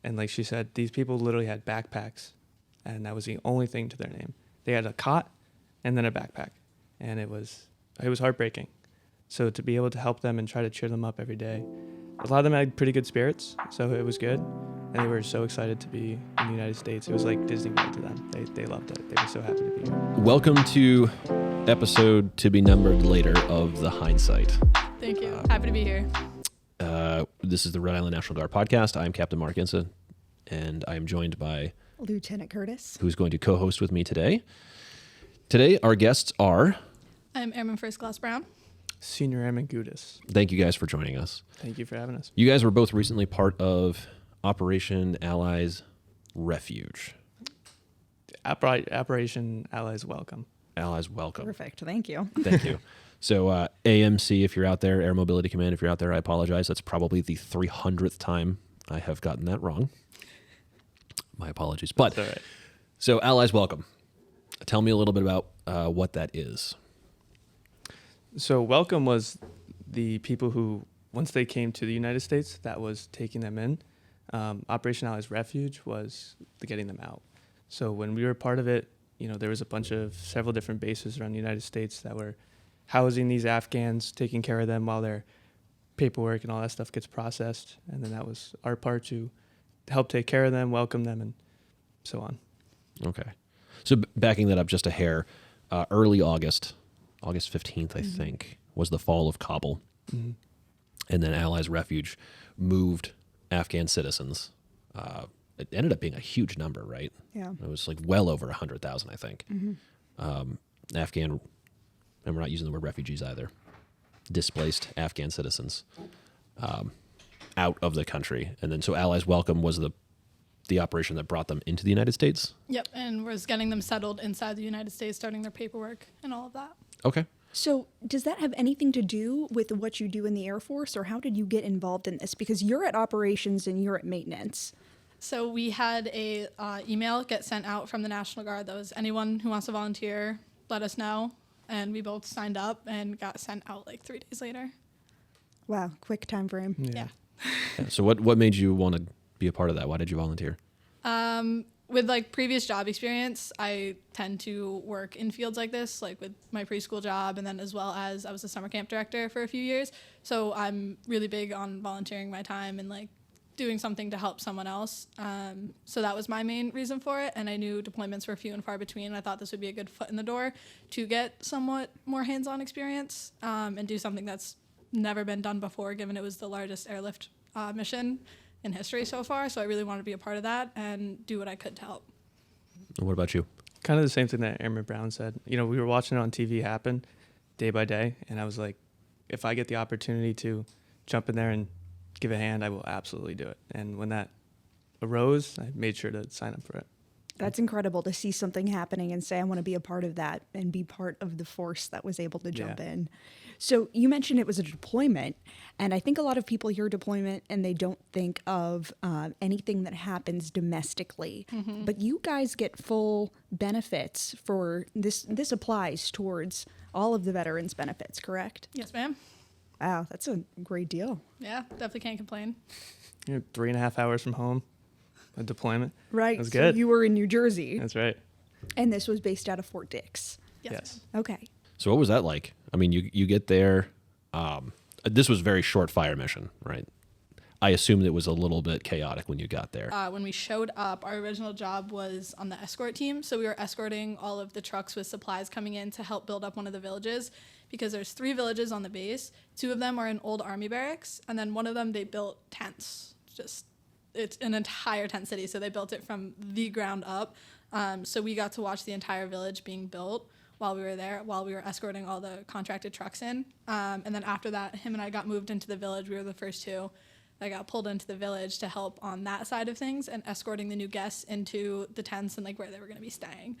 And like she said, these people literally had backpacks, and that was the only thing to their name. They had a cot and then a backpack, and it was heartbreaking. So to be able to help them and try to cheer them up every day, a lot of them had pretty good spirits, so it was good. And they were so excited to be in the United States. It was like Disney World to them. They loved it. They were so happy to be here. Welcome to episode to be numbered later of the Hindsight. Thank you. Happy to be here. This is the Rhode Island National Guard podcast. I'm Captain Mark Insa, and I am joined by Lieutenant Curtis, who's going to co-host with me today. Today, our guests are... I'm Airman First Class Brown. Senior Airman Goudis. Thank you guys for joining us. Thank you for having us. You guys were both recently part of Operation Allies Refuge. Operation Allies Welcome. Allies Welcome. Perfect. Thank you. Thank you. So AMC, if you're out there, Air Mobility Command, if you're out there, I apologize. That's probably the 300th time I have gotten that wrong. My apologies. But That's all right. So Allies Welcome. Tell me a little bit about what that is. So Welcome was the people who, once they came to the United States, that was taking them in. Operation Allies Refuge was the getting them out. So when we were part of it, there was several different bases around the United States that were housing these Afghans, taking care of them while their paperwork and all that stuff gets processed. And then that was our part to help take care of them, welcome them, and so on. Okay. So backing that up just a hair, early August 15th, I think, was the fall of Kabul. Mm-hmm. And then Allies Refuge moved Afghan citizens. It ended up being a huge number, right? Yeah. It was like well over 100,000, I think. Mm-hmm. Afghan, and we're not using the word refugees either, displaced Afghan citizens out of the country. And then so Allies Welcome was the operation that brought them into the United States? Yep, and was getting them settled inside the United States, starting their paperwork and all of that. Okay. So does that have anything to do with what you do in the Air Force, or how did you get involved in this? Because you're at operations and you're at maintenance. So we had a email get sent out from the National Guard that was, anyone who wants to volunteer, let us know. And we both signed up and got sent out like 3 days later. Wow, quick time frame. Yeah. So what made you want to be a part of that? Why did you volunteer? With like previous job experience, I tend to work in fields like this, like with my preschool job, and then as well as I was a summer camp director for a few years. So I'm really big on volunteering my time and like doing something to help someone else. So that was my main reason for it. And I knew deployments were few and far between. I thought this would be a good foot in the door to get somewhat more hands-on experience and do something that's never been done before, given it was the largest airlift mission in history so far. So I really wanted to be a part of that and do what I could to help. And what about you? Kind of the same thing that Airman Brown said. We were watching it on TV happen day by day, and I was like, if I get the opportunity to jump in there and give a hand, I will absolutely do it. And when that arose, I made sure to sign up for it. That's incredible to see something happening and say, I want to be a part of that and be part of the force that was able to jump in. So you mentioned it was a deployment, and I think a lot of people hear deployment and they don't think of anything that happens domestically. Mm-hmm. But you guys get full benefits for this. This applies towards all of the veterans' benefits, correct? Yes, ma'am. Wow, that's a great deal. Yeah, definitely can't complain. 3.5 hours from home, a deployment. Right. That's so good. You were in New Jersey. That's right. And this was based out of Fort Dix. Yes. Okay. So what was that like? I mean, you get there. This was a very short fire mission, right? I assumed it was a little bit chaotic when you got there. When we showed up, our original job was on the escort team. So we were escorting all of the trucks with supplies coming in to help build up one of the villages, because there's 3 villages on the base. 2 of them are in old army barracks, and then one of them they built tents. It's an entire tent city, so they built it from the ground up. So we got to watch the entire village being built while we were there, while we were escorting all the contracted trucks in. And then after that, him and I got moved into the village. We were the first 2 that got pulled into the village to help on that side of things and escorting the new guests into the tents and like where they were going to be staying.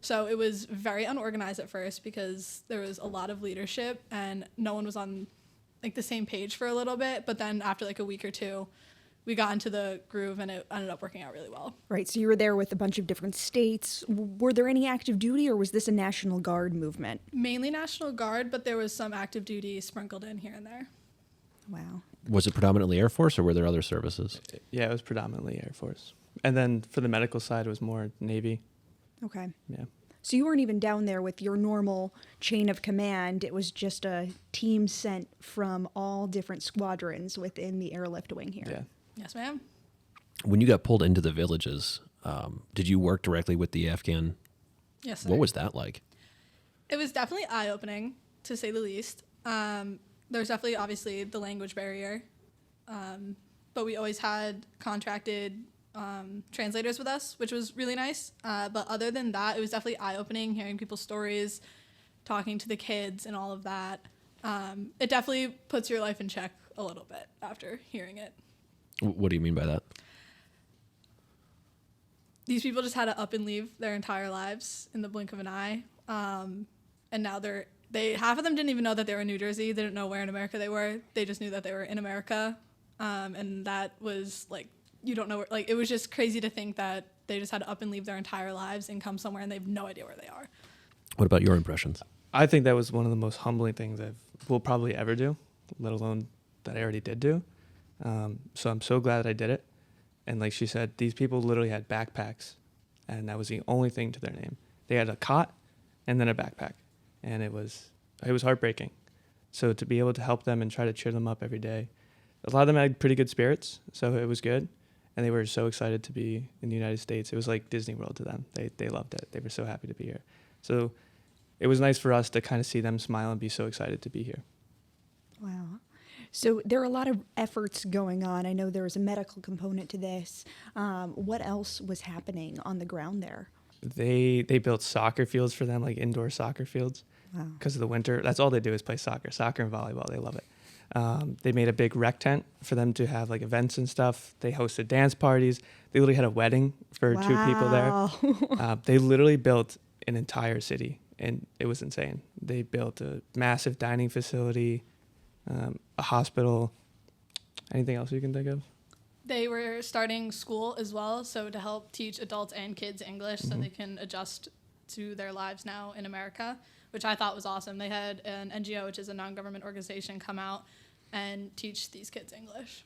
So it was very unorganized at first because there was a lot of leadership and no one was on like the same page for a little bit. But then after like a week or 2, we got into the groove and it ended up working out really well. Right. So you were there with a bunch of different states. Were there any active duty, or was this a National Guard movement? Mainly National Guard, but there was some active duty sprinkled in here and there. Wow. Was it predominantly Air Force, or were there other services? Yeah, it was predominantly Air Force. And then for the medical side, it was more Navy. Okay. Yeah. So you weren't even down there with your normal chain of command. It was just a team sent from all different squadrons within the Airlift Wing here. Yeah. Yes, ma'am. When you got pulled into the villages, did you work directly with the Afghan? Yes, sir. What was that like? It was definitely eye-opening, to say the least. There's definitely, obviously, the language barrier. But we always had contracted translators with us, which was really nice. But other than that, it was definitely eye-opening, hearing people's stories, talking to the kids and all of that. It definitely puts your life in check a little bit after hearing it. What do you mean by that? These people just had to up and leave their entire lives in the blink of an eye. And now half of them didn't even know that they were in New Jersey. They didn't know where in America they were. They just knew that they were in America. And that was like, you don't know where, like, it was just crazy to think that they just had to up and leave their entire lives and come somewhere and they have no idea where they are. What about your impressions? I think that was one of the most humbling things we'll probably ever do, let alone that I already did do. So I'm so glad that I did it. And like she said, these people literally had backpacks, and that was the only thing to their name. They had a cot and then a backpack, and it was heartbreaking. So to be able to help them and try to cheer them up every day, a lot of them had pretty good spirits, so it was good. And they were so excited to be in the United States. It was like Disney World to them. They loved it. They were so happy to be here. So it was nice for us to kind of see them smile and be so excited to be here. Wow. So there are a lot of efforts going on. I know there was a medical component to this. What else was happening on the ground there? They built soccer fields for them, like indoor soccer fields, because of the winter. That's all they do is play soccer and volleyball. They love it. They made a big rec tent for them to have like events and stuff. They hosted dance parties. They literally had a wedding for 2 people there. They literally built an entire city, and it was insane. They built a massive dining facility, a hospital. Anything else you can think of? They were starting school as well, so to help teach adults and kids English so they can adjust to their lives now in America, which I thought was awesome. They had an NGO, which is a non-government organization, come out and teach these kids English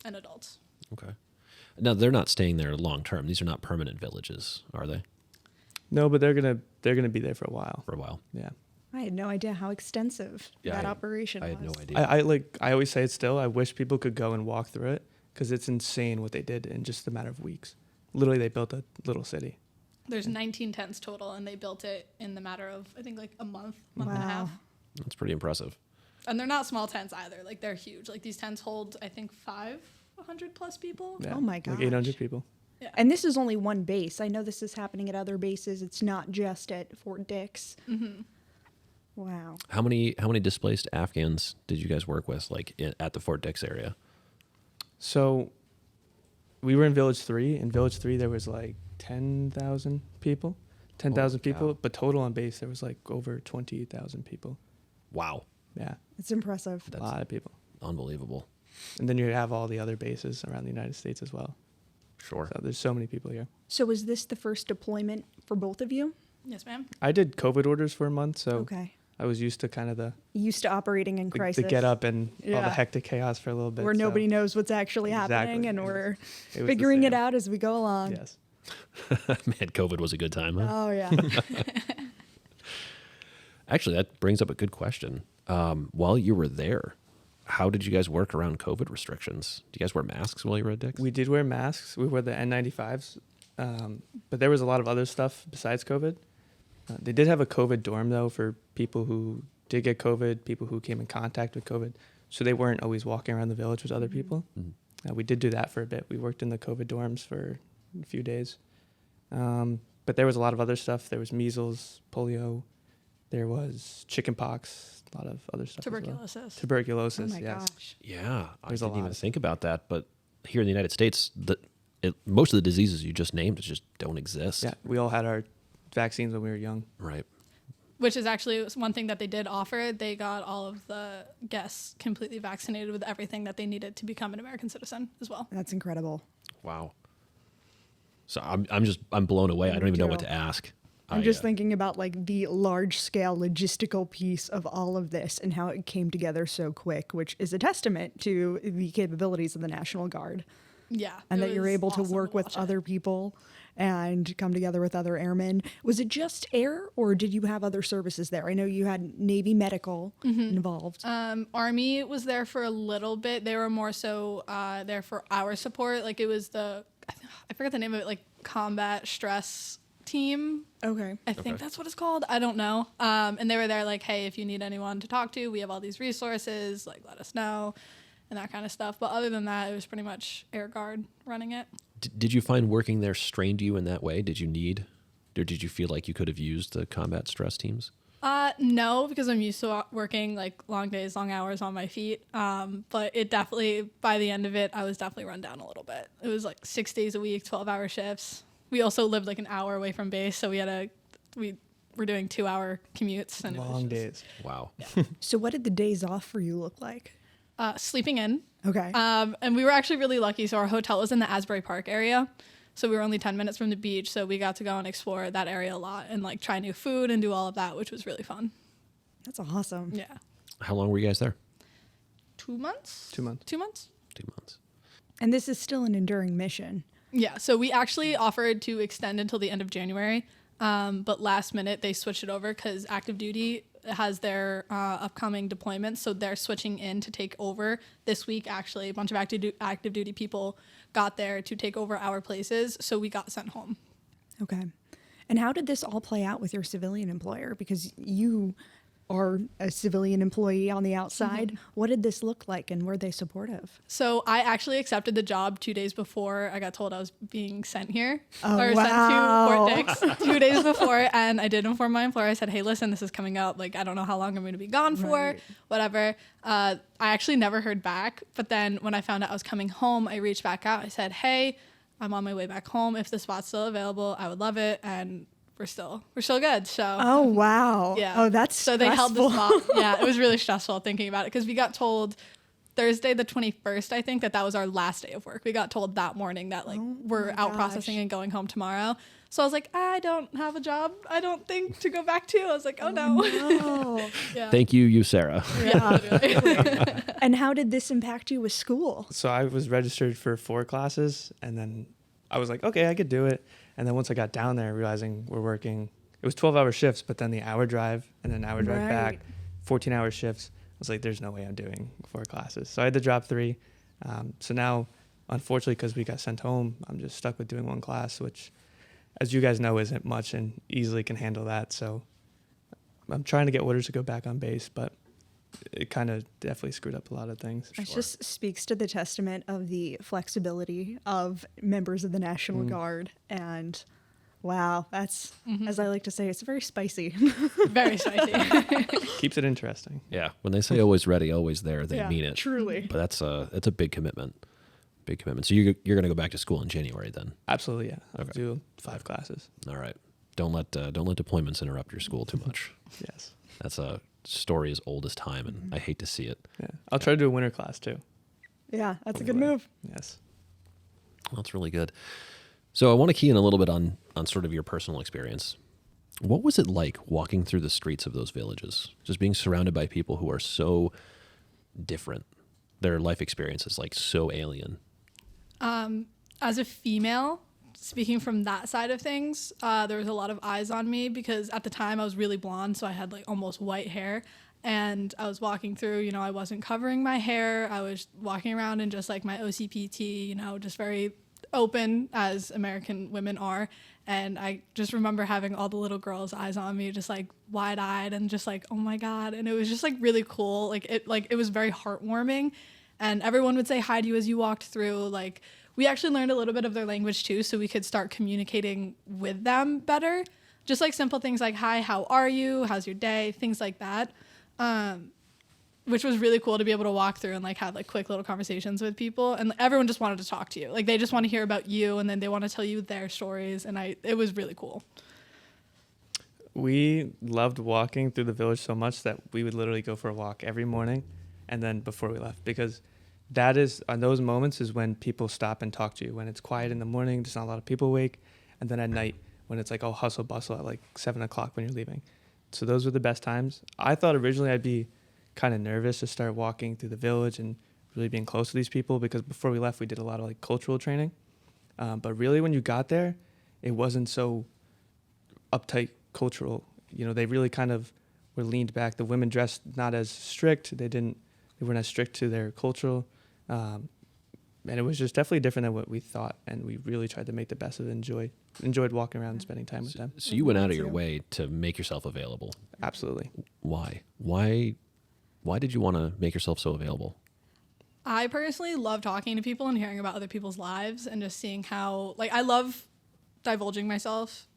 and adults. Okay. Now, they're not staying there long term. These are not permanent villages, are they? No, but they're gonna be there for a while. For a while. Yeah. I had no idea how extensive that operation was. I had no idea. I always say it still. I wish people could go and walk through it, because it's insane what they did in just a matter of weeks. Literally, they built a little city. There's 19 tents total, and they built it in the matter of, I think, like a month and a half. That's pretty impressive. And they're not small tents either. Like, they're huge. Like, these tents hold, I think, 500 plus people. Yeah, Oh my like gosh. 800 people. Yeah. And this is only one base. I know this is happening at other bases. It's not just at Fort Dix. Mm-hmm. Wow. How many displaced Afghans did you guys work with, like at the Fort Dix area? So we were in Village 3. In Village 3, there was like 10,000 people. 10,000 people, cow. but total on base, there was like over 20,000 people. Wow, Yeah, It's impressive. a lot of people. unbelievable. And then you have all the other bases around the United States as well. Sure. So there's so many people here. So was this the first deployment for both of you? Yes, ma'am. I did COVID orders for a month, so Okay. I was used to kind of the Used to operating in crisis. get up and all Yeah. the hectic chaos for a little bit. where so nobody knows what's actually Exactly. happening, and It we're it was the figuring it same. out as we go along. Yes. Man, COVID was a good time, huh? Oh yeah. Actually, that brings up a good question. While you were there, how did you guys work around COVID restrictions? Do you guys wear masks while you were at Dix? We did wear masks. We wore the N95s. But there was a lot of other stuff besides COVID. They did have a COVID dorm, though, for people who did get COVID, people who came in contact with COVID. So they weren't always walking around the village with other people. We did do that for a bit. We worked in the COVID dorms for a few days. But there was a lot of other stuff. There was measles, polio. There was chickenpox, a lot of other stuff. Tuberculosis. As well. Tuberculosis, Oh my yes. gosh. Yeah, I There's a didn't even lot. think about that. But here in the United States, most of the diseases you just named just don't exist. Yeah, we all had our vaccines when we were young. Right. Which is actually one thing that they did offer. They got all of the guests completely vaccinated with everything that they needed to become an American citizen as well. That's incredible. Wow. So I'm blown away. I don't even know what too. to ask. I'm just thinking about like the large scale logistical piece of all of this and how it came together so quick, which is a testament to the capabilities of the National Guard. Yeah. And it that you're was able to awesome work with watch it. other people and come together with other airmen. Was it just air or did you have other services there? I know you had Navy medical involved. Army was there for a little bit. They were more so there for our support. Like it was I forgot the name of it, like combat stress team. Okay. I think that's what it's called. I don't know. And they were there like, hey, if you need anyone to talk to, we have all these resources, like let us know and that kind of stuff. But other than that, it was pretty much Air Guard running it. Did you find working there strained you in that way? Did you feel like you could have used the combat stress teams? No, because I'm used to working like long days, long hours on my feet. But it definitely, by the end of it, I was definitely run down a little bit. It was like 6 days a week, 12-hour shifts. We also lived like an hour away from base, so we were doing 2-hour commutes and Long days. Wow. So what did the days off for you look like? Sleeping in. Okay. And we were actually really lucky. So our hotel was in the Asbury Park area. So we were only 10 minutes from the beach. So we got to go and explore that area a lot and like try new food and do all of that, which was really fun. That's awesome. Yeah. How long were you guys there? 2 months? 2 months. 2 months? 2 months. And this is still an enduring mission. Yeah. So we actually offered to extend until the end of January. But last minute they switched it over because active duty has their upcoming deployments. So they're switching in to take over this week. Actually, a bunch of active duty people got there to take over our places. So we got sent home. Okay. And how did this all play out with your civilian employer? Because you are a civilian employee on the outside. What did this look like and were they supportive? So I actually accepted the job 2 days before I got told I was being sent here Oh, or wow. sent to Fort Dix 2 days before. And I did inform my employer. I said, hey, listen, this is coming up. Like, I don't know how long I'm going to be gone for, Right. whatever. I actually never heard back. But then when I found out I was coming home, I reached back out. I said, hey, I'm on my way back home. If the spot's still available, I would love it. And we're still good. So Oh, wow. yeah. Oh, that's so they held the stressful. spot. Yeah, it was really stressful thinking about it because we got told Thursday the 21st, I think, that was our last day of work. We got told that morning that like we're my out gosh. processing and going home tomorrow. So I was like, I don't have a job, I don't think, to go back to. I was like, oh no. Oh. Yeah. Thank you, Sarah. Yeah. And how did this impact you with school? So I was registered for 4 classes, and then I was like, okay, I could do it. And then once I got down there, realizing we're working, it was 12-hour shifts, but then the hour drive and then hour drive back, 14-hour shifts. I was like, there's no way I'm doing 4 classes. So I had to drop 3. So now, unfortunately, because we got sent home, I'm just stuck with doing 1 class, which, as you guys know, isn't much and easily can handle that. So I'm trying to get orders to go back on base, but it kind of definitely screwed up a lot of things. It just speaks to the testament of the flexibility of members of the National Guard. And wow, that's, as I like to say, it's very spicy. Very spicy. Keeps it interesting. Yeah. When they say always ready, always there, they mean it. Truly. But that's a big commitment. Big commitment. So you're going to go back to school in January then? Absolutely, yeah. I'll Okay. do 5 classes. All right. Don't let deployments interrupt your school too much. Yes. That's a story as old as time, and I hate to see it. Yeah. I'll try to do a winter class too. Yeah, that's a good Hopefully. move. Yes. Well, that's really good. So I want to key in a little bit on sort of your personal experience. What was it like walking through the streets of those villages, just being surrounded by people who are so different? Their life experience is like so alien. As a female, speaking from that side of things, there was a lot of eyes on me because at the time I was really blonde, so I had like almost white hair. And I was walking through, I wasn't covering my hair. I was walking around in just like my OCPT, just very open as American women are. And I just remember having all the little girls' eyes on me, just like wide-eyed and just like, oh my God. And it was just like really cool. It was very heartwarming. And everyone would say hi to you as you walked through. Like, we actually learned a little bit of their language too, so we could start communicating with them better. Just like simple things like, hi, how are you? How's your day? Things like that. Which was really cool to be able to walk through and like have like quick little conversations with people. And everyone just wanted to talk to you. Like, they just want to hear about you, and then they want to tell you their stories. And it was really cool. We loved walking through the village so much that we would literally go for a walk every morning and then before we left, because that is, on those moments is when people stop and talk to you. When it's quiet in the morning, there's not a lot of people awake. And then at night, when it's like all hustle bustle at like 7 o'clock when you're leaving. So those were the best times. I thought originally I'd be kind of nervous to start walking through the village and really being close to these people, because before we left we did a lot of like cultural training. But really when you got there, it wasn't so uptight cultural. You know, they really kind of were leaned back. The women dressed not as strict. They weren't as strict to their cultural. And it was just definitely different than what we thought. And we really tried to make the best of it. Enjoyed walking around and spending time with them. So you went out of your way to make yourself available. Absolutely. Why? Why did you want to make yourself so available? I personally love talking to people and hearing about other people's lives and just seeing how, like, I love divulging myself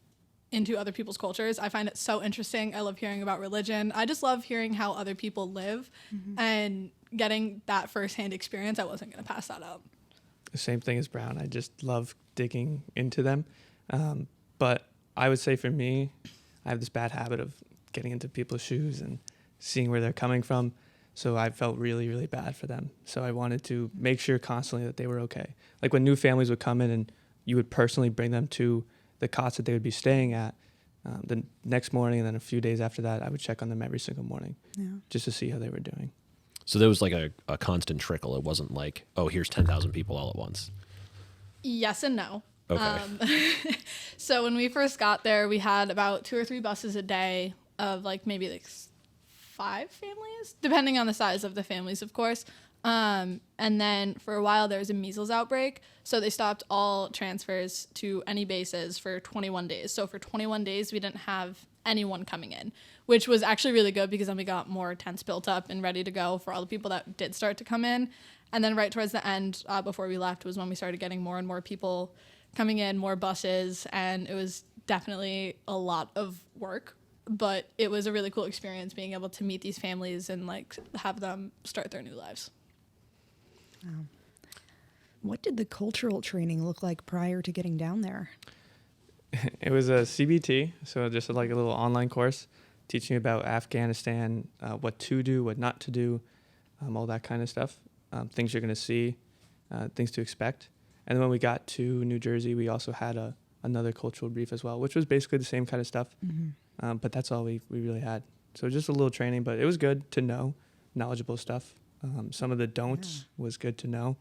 into other people's cultures. I find it so interesting. I love hearing about religion. I just love hearing how other people live and getting that firsthand experience. I wasn't going to pass that up. The same thing as Brown. I just love digging into them. But I would say for me, I have this bad habit of getting into people's shoes and seeing where they're coming from. So I felt really, really bad for them. So I wanted to make sure constantly that they were okay. Like when new families would come in and you would personally bring them to the cots that they would be staying at, the next morning and then a few days after that, I would check on them every single morning just to see how they were doing. So there was like a constant trickle. It wasn't like, oh, here's 10,000 people all at once. Yes and no. Okay. So when we first got there, we had about 2 or 3 buses a day of like maybe like 5 families, depending on the size of the families, of course. And then for a while there was a measles outbreak. So they stopped all transfers to any bases for 21 days. So for 21 days, we didn't have anyone coming in, which was actually really good because then we got more tents built up and ready to go for all the people that did start to come in. And then right towards the end, before we left, was when we started getting more and more people coming in, more buses. And it was definitely a lot of work, but it was a really cool experience being able to meet these families and like have them start their new lives. Wow. What did the cultural training look like prior to getting down there? It was a CBT, so just like a little online course teaching about Afghanistan, what to do, what not to do, all that kind of stuff, things you're going to see, things to expect. And then when we got to New Jersey, we also had another cultural brief as well, which was basically the same kind of stuff. But that's all we really had. So just a little training, but it was good to know, knowledgeable stuff. Some of the don'ts was good to know,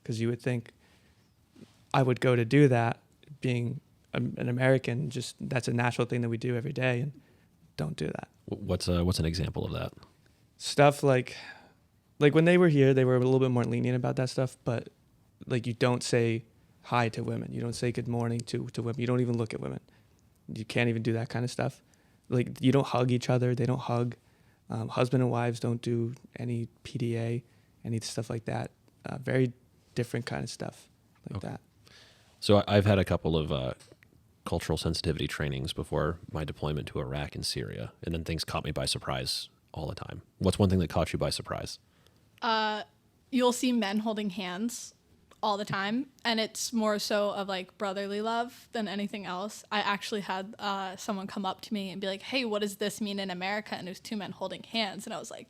because you would think I would go to do that being an American, just that's a natural thing that we do every day, and don't do that. What's an example of that? Stuff like when they were here, they were a little bit more lenient about that stuff, but like you don't say hi to women. You don't say good morning to women. You don't even look at women. You can't even do that kind of stuff. Like you don't hug each other. They don't hug. Husband and wives don't do any PDA, any stuff like that. Very different kind of stuff like that. So I've had a couple of cultural sensitivity trainings before my deployment to Iraq and Syria, and then things caught me by surprise all the time. What's one thing that caught you by surprise? You'll see men holding hands all the time, and it's more so of like brotherly love than anything else. I actually had someone come up to me and be like, hey, what does this mean in America? And it was 2 men holding hands, and I was like,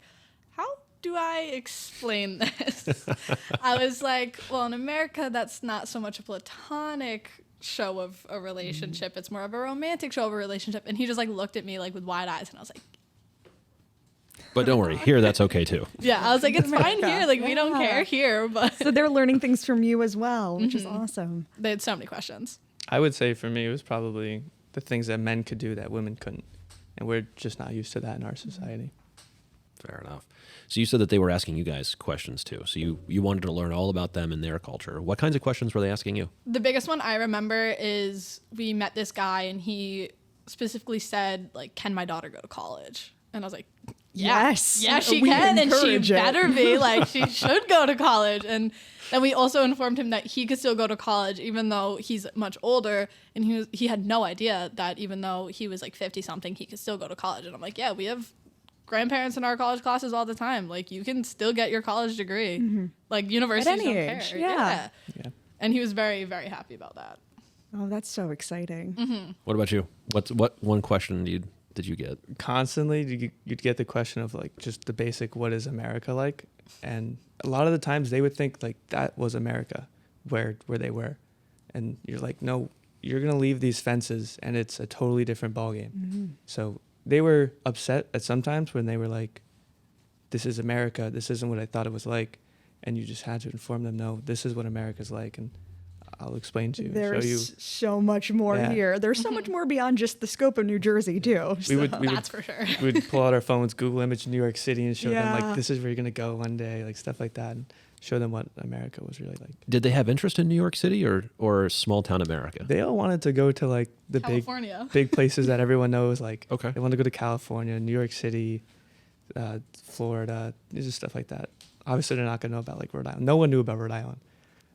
how do I explain this? I was like, well, in America, that's not so much a platonic show of a relationship. It's more of a romantic show of a relationship. And he just like looked at me like with wide eyes, and I was like, but don't worry, here that's okay too. yeah, I was like, it's fine here. Like, we don't care here, but So they're learning things from you as well, which is awesome. they had so many questions. I would say for me, it was probably the things that men could do that women couldn't. And we're just not used to that in our society. Fair enough. So you said that they were asking you guys questions too. So you wanted to learn all about them and their culture. What kinds of questions were they asking you? The biggest one I remember is we met this guy, and he specifically said, like, can my daughter go to college? And I was like, Yes. yeah, she We can, and she encourage it. better be. Like, she should go to college. And then we also informed him that he could still go to college, even though he's much older. And he had no idea that even though he was like 50-something, he could still go to college. And I'm like, yeah, we have grandparents in our college classes all the time. Like, you can still get your college degree. Like, universities any don't age, care. yeah. And he was very, very happy about that. Oh, that's so exciting. What about you? What one question did you get? Constantly, you'd get the question of like just the basic, what is America like? And a lot of the times they would think like that was America, where they were. And you're like, no, you're going to leave these fences and it's a totally different ballgame. So they were upset at sometimes when they were like, this is America. This isn't what I thought it was like. And you just had to inform them, no, this is what America's like. And I'll explain to you, show you. There's so much more Yeah. here. There's so much more beyond just the scope of New Jersey, too. We would, That's for sure. we would pull out our phones, Google image New York City, and show them Yeah. like, this is where you're going to go one day, like stuff like that. And show them what America was really like. Did they have interest in New York City or small town America? They all wanted to go to like the California. big places that everyone knows. Like, Okay. they want to go to California, New York City, Florida, just stuff like that. Obviously, they're not going to know about like Rhode Island. No one knew about Rhode Island.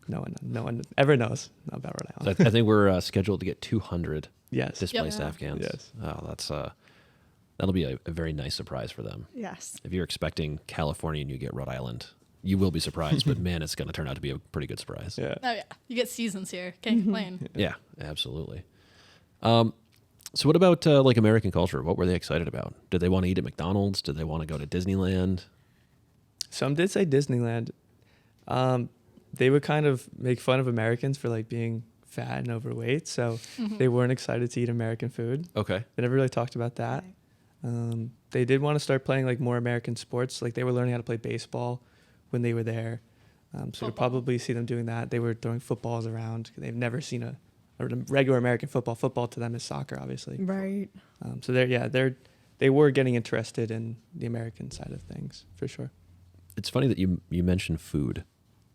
No one ever knows about Rhode So Island. I think we're scheduled to get 200 Yes. displaced Yep. Afghans. Yes. Oh, that'll be a very nice surprise for them. Yes. If you're expecting California and you get Rhode Island, you will be surprised, but man, it's going to turn out to be a pretty good surprise. Yeah. Oh yeah, you get seasons here. Can't complain. Yeah, absolutely. So what about like American culture? What were they excited about? Did they want to eat at McDonald's? Did they want to go to Disneyland? Some did say Disneyland. They would kind of make fun of Americans for like being fat and overweight. So they weren't excited to eat American food. Okay. They never really talked about that. They did want to start playing like more American sports. Like they were learning how to play baseball when they were there. So you'll Football. probably see them doing that. They were throwing footballs around. They've never seen a regular American football. Football to them is soccer, obviously. Right. So they were getting interested in the American side of things for sure. It's funny that you mentioned food.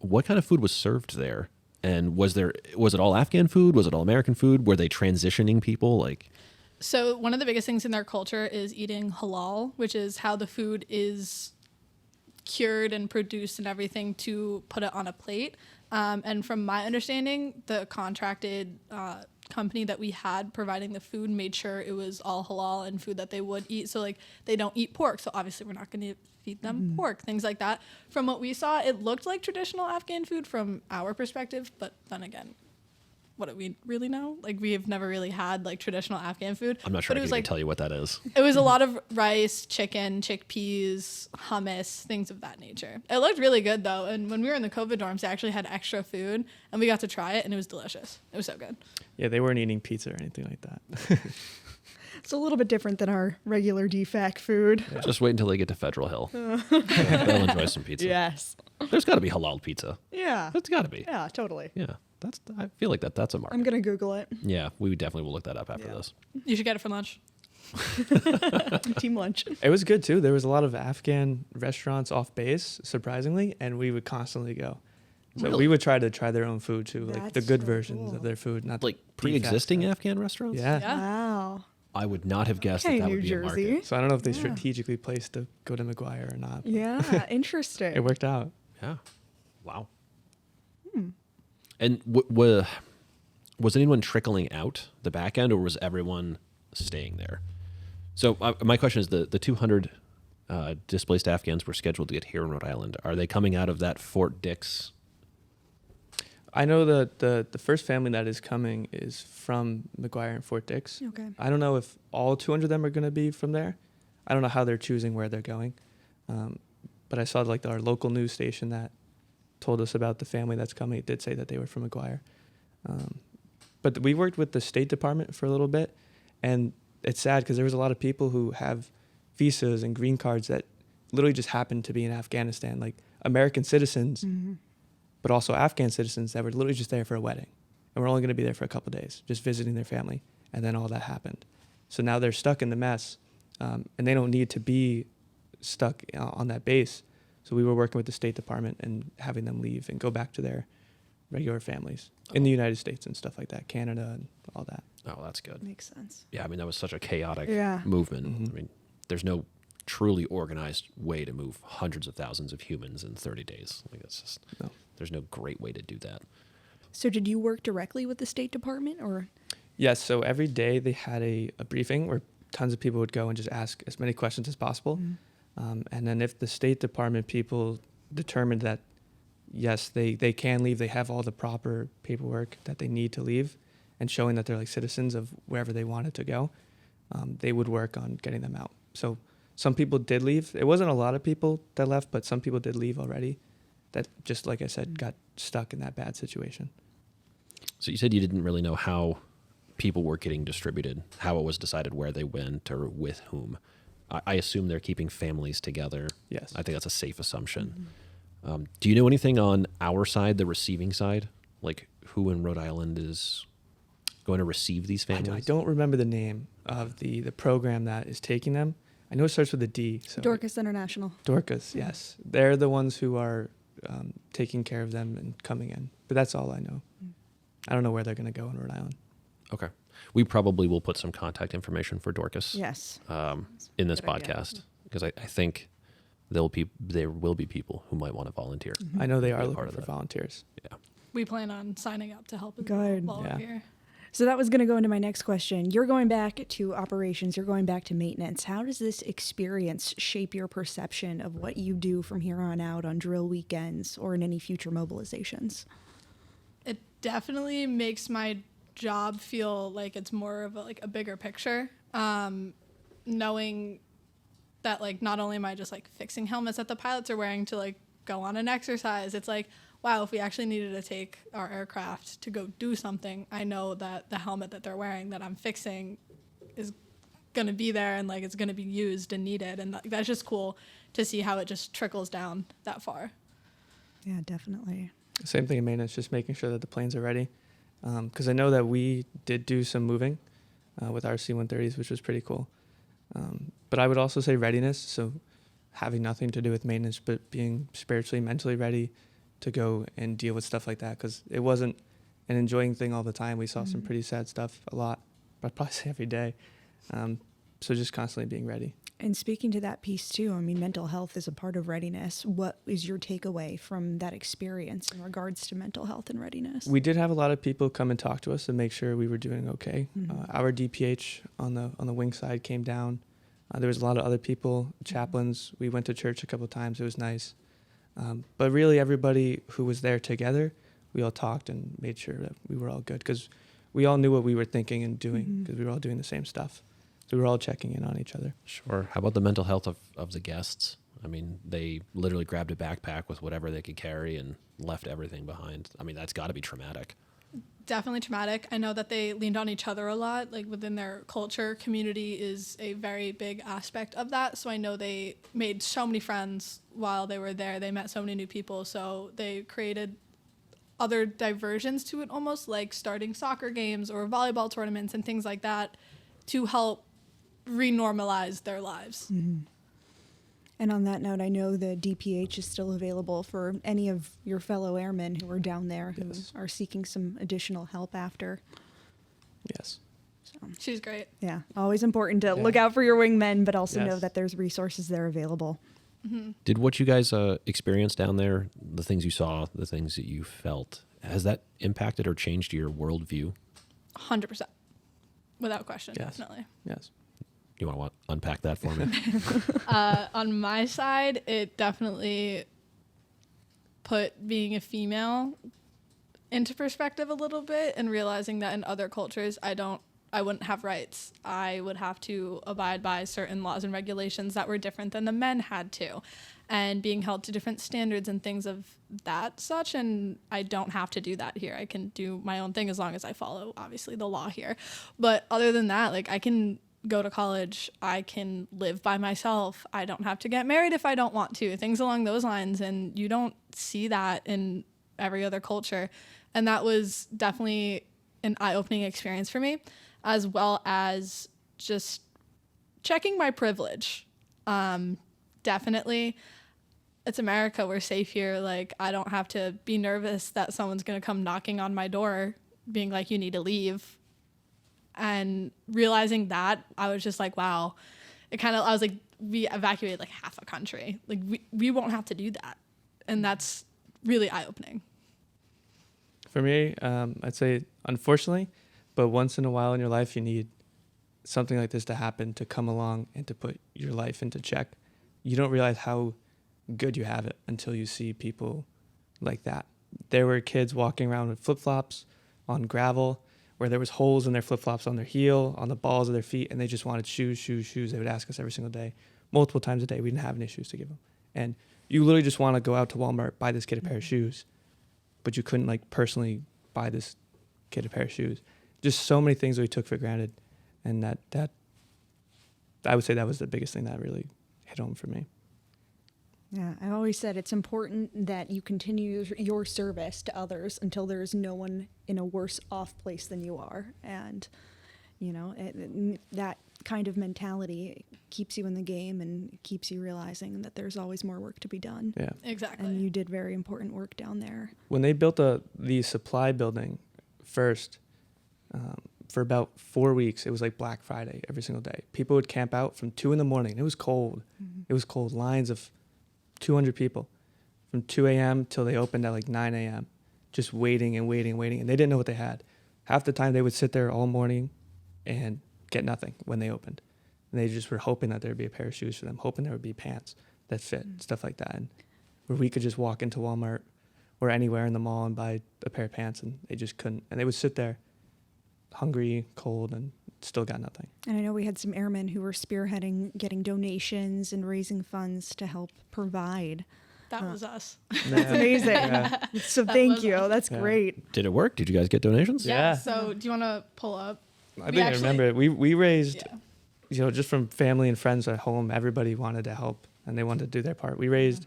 What kind of food was served there? And was it all Afghan food? Was it all American food? Were they transitioning people? Like, So one of the biggest things in their culture is eating halal, which is how the food is cured and produced and everything to put it on a plate. And from my understanding, the contracted company that we had providing the food made sure it was all halal and food that they would eat. So like they don't eat pork. So obviously we're not going to feed them pork, things like that. From what we saw, it looked like traditional Afghan food from our perspective. But then again, what do we really know? Like we have never really had like traditional Afghan food. I'm not sure But I it was can even like tell you what that is. it was a lot of rice, chicken, chickpeas, hummus, things of that nature. It looked really good though. And when we were in the COVID dorms, they actually had extra food and we got to try it and it was delicious. It was so good. Yeah, they weren't eating pizza or anything like that. It's a little bit different than our regular DFAC food. Just wait until they get to Federal Hill. They'll enjoy some pizza. Yes. There's got to be halal pizza. Yeah. There's got to be. Yeah, totally. Yeah. I feel like that's a mark. I'm going to Google it. Yeah, we definitely will look that up after Yeah. this. You should get it for lunch. Team lunch. It was good too. There was a lot of Afghan restaurants off base, surprisingly, and we would constantly go. So Really? we would try to try their own food too, like the That's good so versions cool. of their food, not Like the pre-existing DFAC Afghan restaurants? stuff. Yeah. Yeah. Wow. I would not have guessed Okay, that New would be a Jersey. market. So I don't know if they Yeah. strategically placed to go to McGuire or not. but Yeah, interesting. It worked out. Yeah. Wow. And was anyone trickling out the back end, or was everyone staying there? So my question is: the 200 displaced Afghans were scheduled to get here in Rhode Island. Are they coming out of that Fort Dix? I know that the first family that is coming is from McGuire and Fort Dix. Okay. I don't know if all 200 of them are going to be from there. I don't know how they're choosing where they're going. But I saw like our local news station that told us about the family that's coming. It did say that they were from McGuire. But we worked with the State Department for a little bit, and it's sad because there was a lot of people who have visas and green cards that literally just happened to be in Afghanistan, like American citizens, but also Afghan citizens that were literally just there for a wedding. And we're only going to be there for a couple of days, just visiting their family. And then all that happened. So now they're stuck in the mess, and they don't need to be stuck on that base. So we were working with the State Department and having them leave and go back to their regular families in the United States and stuff like that, Canada and all that. Oh, that's good. Makes sense. Yeah, I mean that was such a chaotic Yeah. movement. Mhm. I mean, there's no truly organized way to move hundreds of thousands of humans in 30 days. Like that's just No. there's no great way to do that. So did you work directly with the State Department or? Yes, so every day they had a briefing where tons of people would go and just ask as many questions as possible. And then if the State Department people determined that, yes, they can leave, they have all the proper paperwork that they need to leave, and showing that they're like citizens of wherever they wanted to go, they would work on getting them out. So some people did leave. It wasn't a lot of people that left, but some people did leave already that just, like I said, got stuck in that bad situation. So you said you didn't really know how people were getting distributed, how it was decided where they went or with whom. I assume they're keeping families together. Yes. I think that's a safe assumption. Do you know anything on our side, the receiving side? Like who in Rhode Island is going to receive these families? I don't remember the name of the program that is taking them. I know it starts with a D. So Dorcas International. Dorcas, yes. They're the ones who are taking care of them and coming in. But that's all I know. I don't know where they're going to go in Rhode Island. Okay. We probably will put some contact information for Dorcas Yes. in this Good idea. podcast because I think there will be people who might want to volunteer. I know they are Be a looking part of for that. volunteers. Yeah. We plan on signing up to help as Good. well while Yeah. we're here. So that was going to go into my next question. You're going back to operations, you're going back to maintenance. How does this experience shape your perception of what you do from here on out on drill weekends or in any future mobilizations? It definitely makes my job feel like it's more of a bigger picture. Knowing that like not only am I just like fixing helmets that the pilots are wearing to like go on an exercise, it's like, wow, if we actually needed to take our aircraft to go do something, I know that the helmet that they're wearing that I'm fixing is going to be there and like it's going to be used and needed. And that's just cool to see how it just trickles down that far. Yeah, definitely. Same thing in maintenance, just making sure that the planes are ready. Because I know that we did do some moving with our C-130s, which was pretty cool. But I would also say readiness, so having nothing to do with maintenance, but being spiritually, mentally ready to go and deal with stuff like that, because it wasn't an enjoying thing all the time. We saw some pretty sad stuff a lot, but I'd probably say every day. So just constantly being ready. And speaking to that piece too, I mean, mental health is a part of readiness. What is your takeaway from that experience in regards to mental health and readiness? We did have a lot of people come and talk to us and make sure we were doing okay. Our DPH on the wing side came down. There was a lot of other people, chaplains. We went to church a couple of times. It was nice. But really everybody who was there together, we all talked and made sure that we were all good because we all knew what we were thinking and doing because we were all doing the same stuff. So we were all checking in on each other. Sure. How about the mental health of the guests? I mean, they literally grabbed a backpack with whatever they could carry and left everything behind. I mean, that's got to be traumatic. Definitely traumatic. I know that they leaned on each other a lot. Like within their culture, community is a very big aspect of that. So I know they made so many friends while they were there. They met so many new people. So they created other diversions to it, almost like starting soccer games or volleyball tournaments and things like that to help renormalize their lives. And on that note, I know the DPH is still available for any of your fellow airmen who are down there who Yes. are seeking some additional help after. Yes. So, She's great. yeah, always important to Yeah. look out for your wingmen, but also know Yes. that there's resources there available. Did what you guys experienced down there, the things you saw, the things that you felt, has that impacted or changed your worldview? 100%. Without question, Yes. definitely. Yes. You want to unpack that for me? On my side, it definitely put being a female into perspective a little bit and realizing that in other cultures, I wouldn't have rights. I would have to abide by certain laws and regulations that were different than the men had to, and being held to different standards and things of that such. And I don't have to do that here. I can do my own thing as long as I follow, obviously, the law here. But other than that, like I can go to college, I can live by myself, I don't have to get married if I don't want to, things along those lines. And you don't see that in every other culture. And that was definitely an eye-opening experience for me, as well as just checking my privilege. Definitely, it's America, we're safe here. Like, I don't have to be nervous that someone's gonna come knocking on my door being like, you need to leave. And realizing that, I was just like, wow. I was like, we evacuated like half a country. Like, we won't have to do that. And that's really eye-opening. For me, I'd say unfortunately, but once in a while in your life, you need something like this to happen to come along and to put your life into check. You don't realize how good you have it until you see people like that. There were kids walking around with flip-flops on gravel where there was holes in their flip-flops on their heel, on the balls of their feet, and they just wanted shoes. They would ask us every single day, multiple times a day. We didn't have any shoes to give them. And you literally just want to go out to Walmart, buy this kid a pair of shoes, but you couldn't like personally buy this kid a pair of shoes. just so many things that we took for granted. And that I would say that was the biggest thing that really hit home for me. Yeah, I've always said it's important that you continue your service to others until there's no one in a worse off place than you are. And, you know, that kind of mentality keeps you in the game and keeps you realizing that there's always more work to be done. Yeah. Exactly. And you did very important work down there. When they built the supply building first, for about 4 weeks, it was like Black Friday every single day. People would camp out from 2 a.m. It was cold. Mm-hmm. It was cold. Lines of 200 people from 2 a.m. till they opened at like 9 a.m. Just waiting and waiting and waiting. And they didn't know what they had. Half the time they would sit there all morning and get nothing when they opened. And they just were hoping that there would be a pair of shoes for them, hoping there would be pants that fit, stuff like that. And where we could just walk into Walmart or anywhere in the mall and buy a pair of pants, and they just couldn't. And they would sit there hungry, cold, and still got nothing. And I know we had some airmen who were spearheading getting donations and raising funds to help provide. That was us. That's amazing. Yeah. So That thank was you. us. That's Yeah. great. Did it work? Did you guys get donations? Yeah. So do you want to pull up? I think I remember it. We raised, Yeah. just from family and friends at home, everybody wanted to help and they wanted to do their part. We raised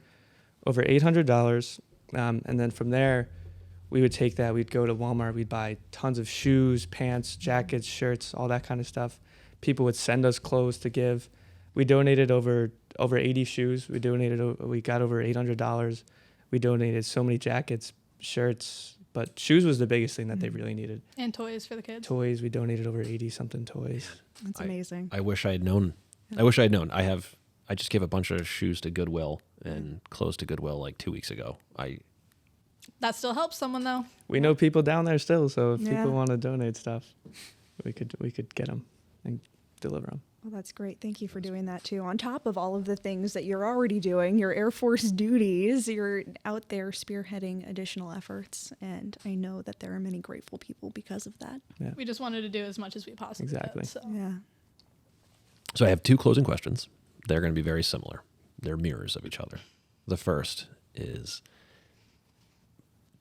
over $800. And then from there, we would take that, we'd go to Walmart, we'd buy tons of shoes, pants, jackets, shirts, all that kind of stuff. People would send us clothes to give. We donated over 80 shoes. We got over $800. We donated so many jackets, shirts, but shoes was the biggest thing that they really needed. And toys for the kids. Toys, we donated over 80 something toys. That's amazing. I wish I had known. I just gave a bunch of shoes to Goodwill and clothes to Goodwill like 2 weeks ago. That still helps someone though. We know people down there still, so if Yeah. people want to donate stuff, we could get them and deliver them. Well, that's great. Thank you for doing that too. On top of all of the things that you're already doing, your Air Force duties, you're out there spearheading additional efforts. And I know that there are many grateful people because of that. Yeah. We just wanted to do as much as we possibly Exactly. could. So. Yeah. So I have 2 closing questions. They're going to be very similar. They're mirrors of each other. The first is,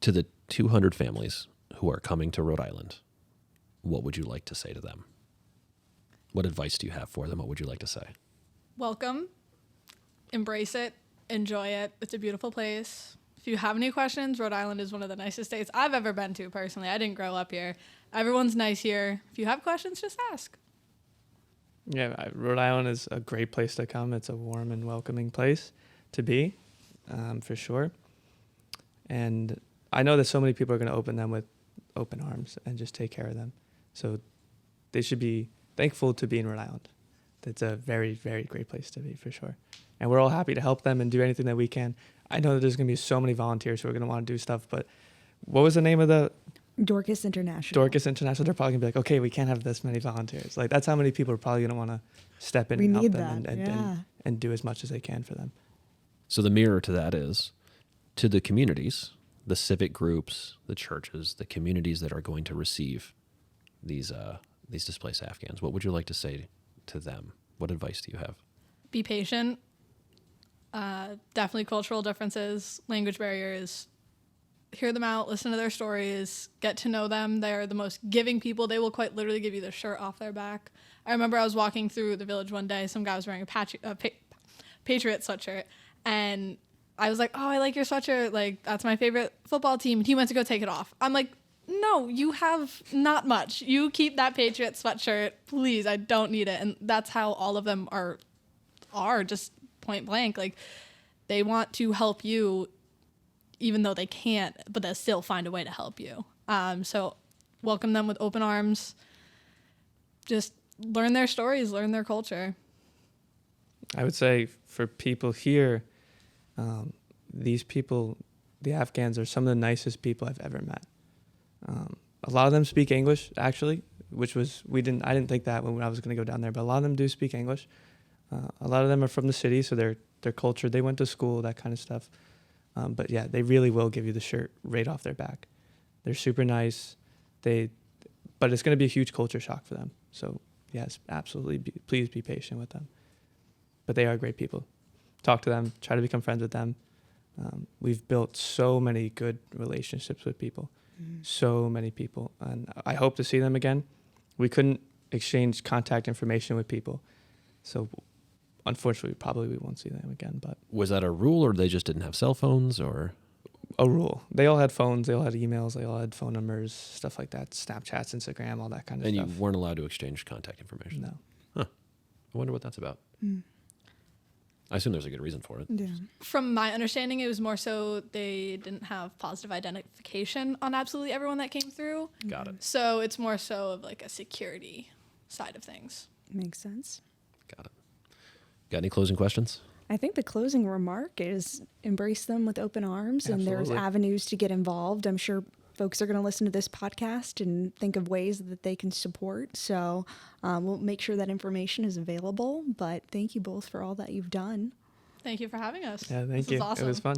to the 200 families who are coming to Rhode Island, what would you like to say to them? What advice do you have for them? What would you like to say? Welcome. Embrace it. Enjoy it. It's a beautiful place. If you have any questions, Rhode Island is one of the nicest states I've ever been to personally. I didn't grow up here. Everyone's nice here. If you have questions, just ask. Yeah, Rhode Island is a great place to come. It's a warm and welcoming place to be, for sure. And I know that so many people are going to open them with open arms and just take care of them. So they should be thankful to be in Rhode Island. It's a very, very great place to be, for sure. And we're all happy to help them and do anything that we can. I know that there's going to be so many volunteers who are going to want to do stuff, but what was the name of the Dorcas International. Dorcas International? They're probably going to be like, okay, we can't have this many volunteers. Like, that's how many people are probably going to want to step in We and help need them that, and do as much as they can for them. So the mirror to that is, to the communities, the civic groups, the churches, the communities that are going to receive these displaced Afghans, what would you like to say to them? What advice do you have? Be patient. Definitely cultural differences, language barriers. Hear them out, listen to their stories, get to know them. They're the most giving people. They will quite literally give you the shirt off their back. I remember I was walking through the village one day. Some guy was wearing a Patriot sweatshirt. And I was like, oh, I like your sweatshirt. Like, that's my favorite football team. And he went to go take it off. I'm like, no, you have not much. You keep that Patriot sweatshirt, please. I don't need it. And that's how all of them are just point blank. Like, they want to help you even though they can't, but they'll still find a way to help you. So welcome them with open arms. Just learn their stories, learn their culture. I would say for people here, these people, the Afghans, are some of the nicest people I've ever met. A lot of them speak English, actually, which was, I didn't think that when I was going to go down there, but a lot of them do speak English. A lot of them are from the city, so they're cultured. They went to school, that kind of stuff. But yeah, they really will give you the shirt right off their back. They're super nice. But it's going to be a huge culture shock for them. So yes, absolutely. Please be patient with them. But they are great people. Talk to them. Try to become friends with them. We've built so many good relationships with people. so many people, and I hope to see them again. We couldn't exchange contact information with people, so unfortunately, probably we won't see them again. But Was that a rule, or they just didn't have cell phones, or? a rule. They all had phones, they all had emails, they all had phone numbers, stuff like that, Snapchats, Instagram, all that kind of And stuff. you weren't allowed to exchange contact information? No. I wonder what that's about. I assume there's a good reason for it. Yeah. From my understanding, it was more so they didn't have positive identification on absolutely everyone that came through. Got it. So it's more so of like a security side of things. Makes sense. Got it. Got any closing questions? I think the closing remark is embrace them with open arms, and there's Absolutely. avenues to get involved. I'm sure folks are going to listen to this podcast and think of ways that they can support. So we'll make sure that information is available. But thank you both for all that you've done. Thank you for having us. Yeah, thank This you. was awesome. It was fun.